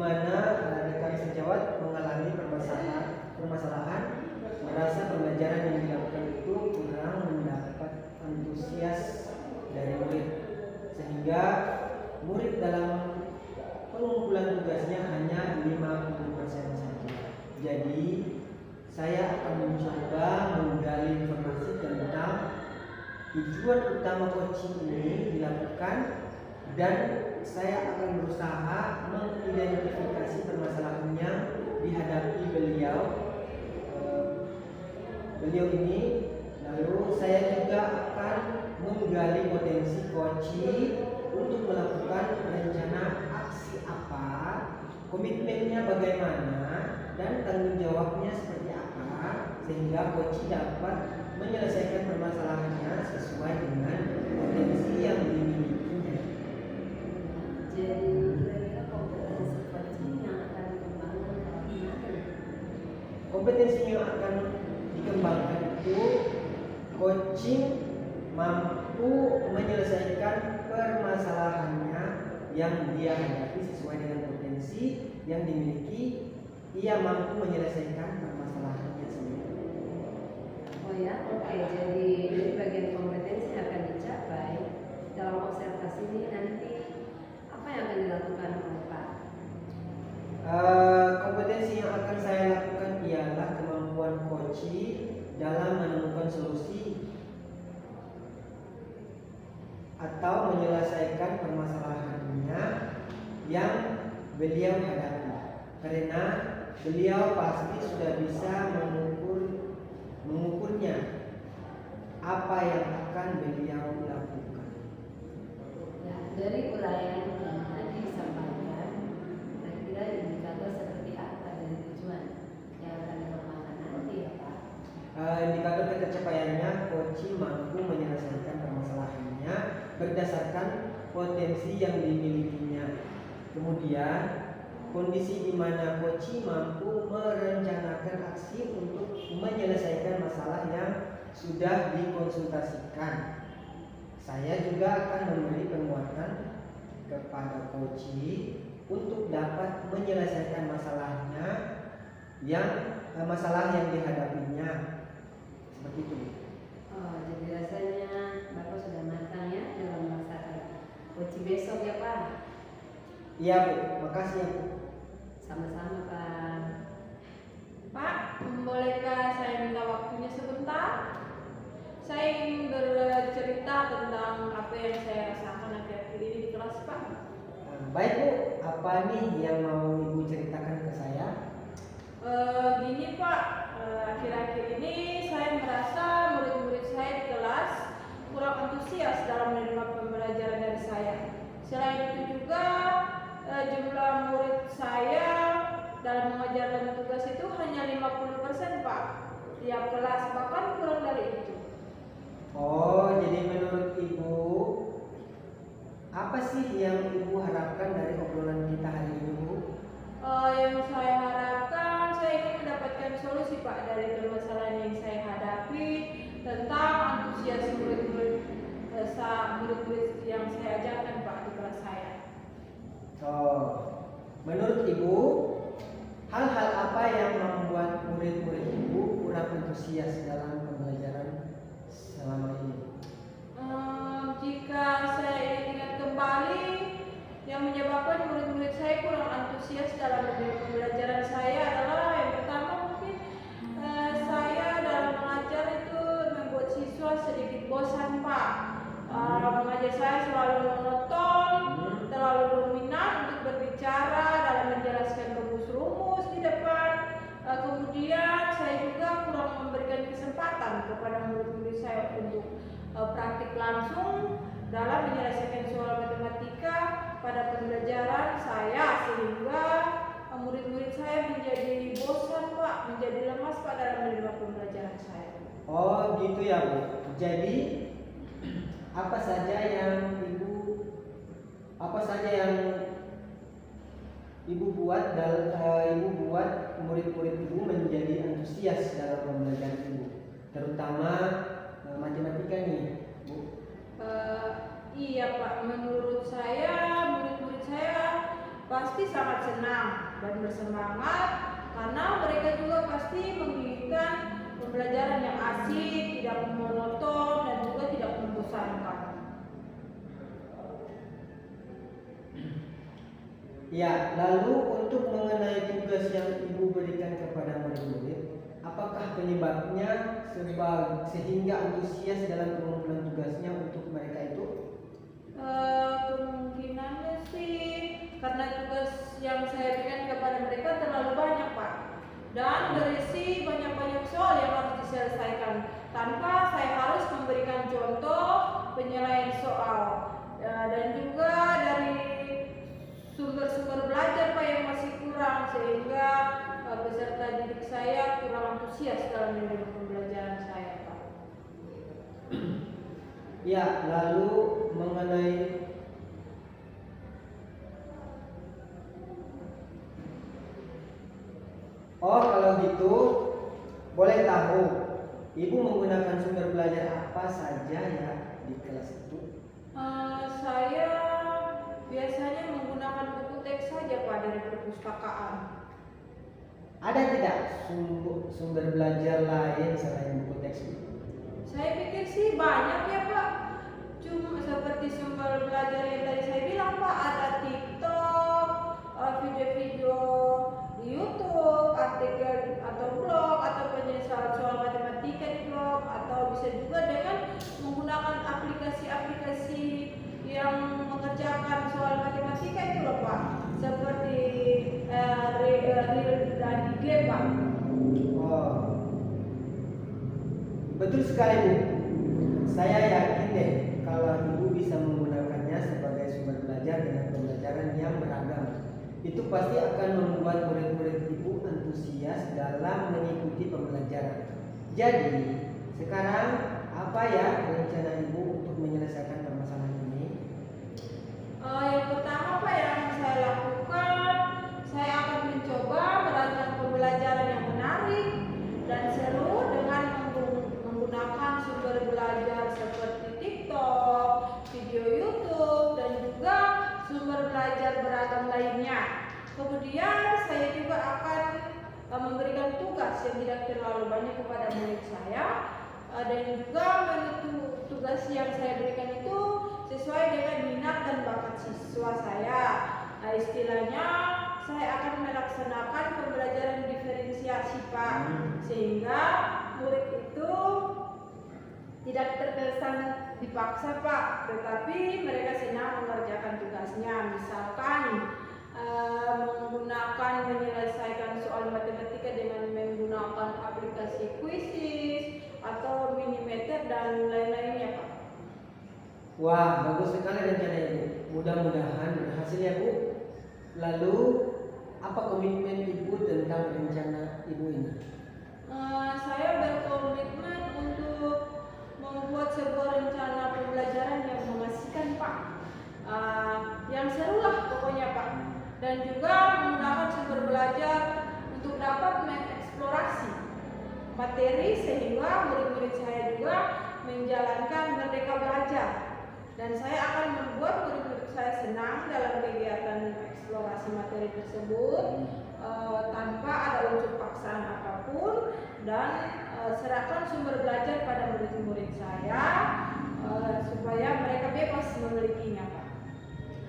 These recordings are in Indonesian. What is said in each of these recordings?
mana rekan sejawat mengalami permasalahan merasa pembelajaran yang dilakukan itu kurang mendapat antusias dari murid, sehingga murid dalam pengumpulan tugasnya hanya 50% saja. Jadi saya akan mencoba menggali informasi tentang tujuan utama coaching ini dilakukan, dan saya akan berusaha mengidentifikasi permasalahan yang dihadapi beliau ini. Lalu saya juga akan menggali potensi coaching untuk melakukan rencana aksi apa, komitmennya bagaimana, dan tanggung jawabnya seperti apa, sehingga coaching dapat menyelesaikan permasalahannya sesuai dengan potensi yang dimilikinya. Jadi kira-kira kompetensi coaching yang akan dikembangkan kompetensi yang akan dikembangkan itu coaching mampu menyelesaikan permasalahannya yang dia hadapi sesuai dengan potensi yang dimiliki. Ia mampu menyelesaikan permasalahannya sendiri. Oh ya, oke. Jadi dari bagian kompetensi yang akan dicapai dalam observasi ini nanti apa yang akan dilakukan oleh Pak? Kompetensi yang akan saya lakukan ialah kemampuan coaching dalam menemukan solusi atau menyelesaikan permasalahannya yang beliau hadapi, karena beliau pasti sudah bisa mengukurnya apa yang akan beliau lakukan. Ya, dari uraian yang tadi disampaikan, kira-kira indikator seperti apa dari tujuan yang akan dikembangkan nanti ya Pak? Indikator tercapaiannya coaching mampu menyelesaikan permasalahannya berdasarkan potensi yang dimilikinya. Kemudian kondisi di mana coaching mampu merencanakan aksi untuk menyelesaikan masalah yang sudah dikonsultasikan. Saya juga akan memberi penguatan kepada coaching untuk dapat menyelesaikan masalah yang dihadapinya. Seperti itu. Oh, jadi rasanya Bapak sudah matang ya dalam melaksanakan coaching besok ya Pak? Iya Bu, makasih ya Bu. Sama-sama Pak. Pak, bolehkah saya minta waktunya sebentar? Saya ingin bercerita tentang apa yang saya rasakan akhir-akhir ini di kelas, Pak. Baik Bu, apa nih yang mau Ibu ceritakan ke saya? Gini Pak, akhir-akhir ini saya merasa murid-murid saya di kelas kurang antusias dalam menerima pembelajaran dari saya. Selain itu juga jumlah murid saya dalam mengajarkan tugas itu hanya 50% Pak, tiap kelas, bahkan kurang dari itu. Oh, jadi menurut Ibu, apa sih yang Ibu harapkan dari obrolan kita hari ini Bu? Yang saya harapkan, saya ingin mendapatkan solusi Pak dari permasalahan yang saya hadapi tentang antusias murid-murid yang saya ajarkan Pak di kelas saya. Oh, menurut Ibu, hal-hal apa yang membuat murid-murid Ibu kurang antusias dalam pembelajaran selama ini? Jika saya ingat kembali, yang menyebabkan murid-murid saya kurang antusias dalam pembelajaran saya adalah yang pertama mungkin saya dalam mengajar itu membuat siswa sedikit bosan Pak. Mengajar saya selalu monoton, terlalu dominan untuk berbicara dalam menjelaskan rumus-rumus di depan. Kemudian saya juga kurang memberikan kesempatan kepada murid-murid saya untuk praktik langsung dalam menyelesaikan soal matematika pada pembelajaran saya, sehingga murid-murid saya menjadi bosan Pak, menjadi lemas Pak dalam menerima pembelajaran saya. Oh gitu ya Bu. Jadi apa saja yang Ibu buat murid-murid Ibu menjadi antusias dalam pembelajaran Ibu, terutama matematika nih Bu? Iya Pak, menurut saya murid-murid saya pasti sangat senang dan bersemangat karena mereka juga pasti menginginkan pembelajaran yang asik, tidak monoton dan juga tidak membosankan. Ya, lalu untuk mengenai tugas yang Ibu berikan kepada murid-murid, apakah penyebabnya sehingga antusias dalam pengumpulan tugasnya untuk mereka itu? Kemungkinannya sih karena tugas yang saya berikan kepada mereka terlalu banyak, Pak, dan berisi banyak-banyak soal yang harus diselesaikan tanpa saya harus memberikan contoh penyelesaian soal, dan juga dari sumber-sumber belajar Pak yang masih kurang sehingga peserta didik saya kurang antusias dalam menerima pembelajaran saya, Pak. Ya, lalu mengenai kalau gitu boleh tahu Ibu menggunakan sumber belajar apa saja ya di kelas itu? Saya biasanya menggunakan buku teks saja Pak dari perpustakaan. Ada tidak sumber belajar lain selain buku teks? Saya pikir sih banyak ya Pak. Cuma seperti sumber belajar yang tadi saya bilang Pak, ada TikTok, video-video di YouTube, artikel atau blog, atau penyelesaian soal matematika di blog, atau bisa juga dengan menggunakan aplikasi-aplikasi yang mengerjakan soal matematika itu loh Pak, seperti Real dan IG Pak. Betul sekali Bu. Saya yakin deh kalau Ibu bisa menggunakannya sebagai sumber belajar dengan pembelajaran yang beragam. Itu pasti akan membuat murid-murid Ibu antusias dalam mengikuti pembelajaran. Jadi, sekarang apa ya rencana Ibu untuk menyelesaikan permasalahan ini? Yang pertama Pak yang saya lakukan, saya akan mencoba merancang pembelajaran yang menarik dan seru dengan menggunakan sumber belajar seperti TikTok, video YouTube, dan juga sumber belajar beragam lainnya. Kemudian saya juga akan memberikan tugas yang tidak terlalu banyak kepada murid saya, dan juga tugas yang saya berikan itu sesuai dengan minat dan bakat siswa saya. Istilahnya saya akan melaksanakan pembelajaran diferensiasi Pak, sehingga murid itu tidak terkesan dipaksa Pak, tetapi mereka senang mengerjakan tugasnya. Misalkan menggunakan menyelesaikan soal matematika dengan menggunakan aplikasi Quizizz atau Minimeter dan lain-lainnya Pak. Wah, bagus sekali rencana Ibu. Mudah-mudahan berhasil ya Bu. Lalu, apa komitmen Ibu tentang rencana Ibu ini? Saya berkomitmen untuk membuat sebuah rencana pembelajaran yang memastikan Pak, yang seru lah pokoknya Pak, dan juga menggunakan sumber belajar untuk dapat mengeksplorasi materi sehingga murid-murid saya juga menjalankan merdeka belajar, dan saya akan membuat murid-murid saya senang dalam kegiatan eksplorasi materi tersebut tanpa ada unsur paksaan apapun, dan serahkan sumber belajar pada murid-murid saya supaya mereka bebas memilikinya Pak.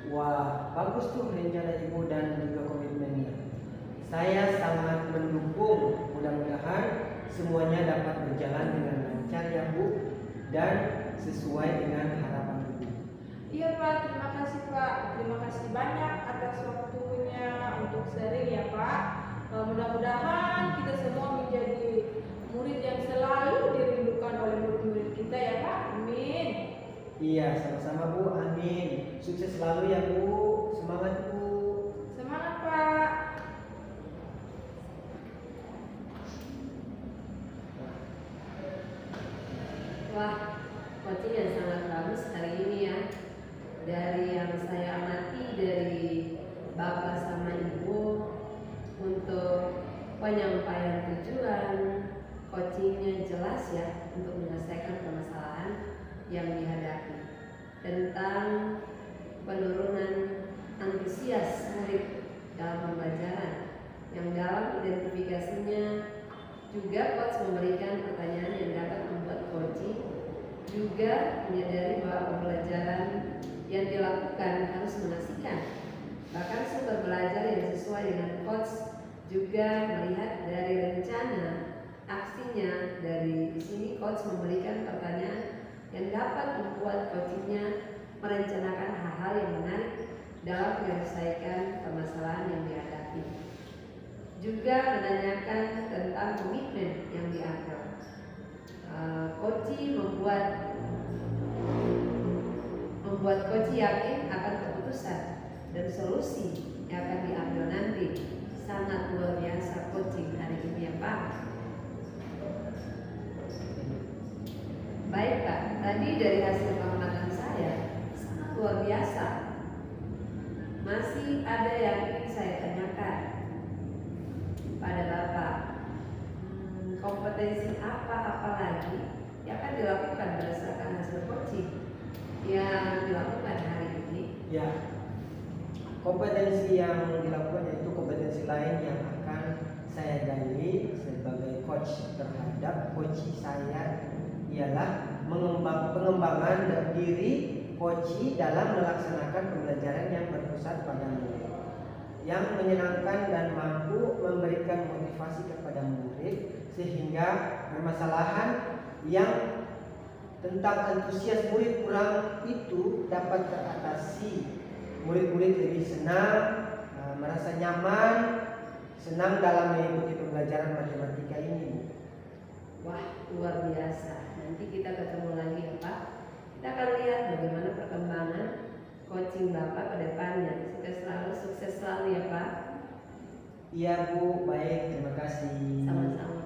Wah, bagus tuh rencana Ibu dan juga komitmennya. Saya sangat mendukung. Mudah-mudahan semuanya dapat berjalan dengan lancar ya Bu, dan sesuai dengan harapan Ibu. Iya Pak, terima kasih Pak. Terima kasih banyak atas waktunya untuk sharing ya Pak. Mudah-mudahan kita semua menjadi murid yang selalu dirindukan oleh murid-murid kita ya Pak. Amin. Iya, sama-sama Bu. Amin. Sukses selalu ya Bu. Semangat Bu. Semangat Pak. Wah, coaching yang sangat bagus hari ini ya. Dari yang saya amati dari Bapak sama Ibu untuk penyampaian tujuan, coachingnya jelas ya untuk menyelesaikan permasalahan yang dihadapi tentang penurunan antusias murid juga menyadari bahwa pembelajaran yang dilakukan harus mengasihkan. Bahkan sumber belajar yang sesuai dengan coach juga melihat dari rencana aksinya. Dari sini coach memberikan pertanyaan yang dapat membuat coachingnya merencanakan hal-hal yang menarik dalam menyelesaikan permasalahan yang dihadapi. Juga menanyakan tentang komitmen yang diambil. Coach membuat coach yakin akan keputusan dan solusi yang akan diambil nanti. Sangat luar biasa coaching hari ini ya Pak. Baik Pak, tadi dari hasil pengamatan saya sangat luar biasa. Masih ada yang ingin saya tanyakan pada Bapak. Kompetensi apa lagi yang akan dilakukan berdasarkan hasil coaching yang dilakukan hari ini? Ya, kompetensi yang dilakukan yaitu kompetensi lain yang akan saya gali sebagai coach terhadap coach saya ialah pengembangan diri coach dalam melaksanakan pembelajaran yang berpusat pada murid, yang menyenangkan dan mampu memberikan motivasi kepada murid sehingga permasalahan yang tentang antusias murid kurang itu dapat teratasi. Murid-murid lebih senang, merasa nyaman, senang dalam mengikuti pembelajaran matematika ini. Wah, luar biasa. Nanti kita ketemu lagi ya Pak. Kita akan lihat bagaimana perkembangan coaching Bapak ke depannya. Sukses selalu ya Pak. Iya Bu, baik, terima kasih. Sama-sama.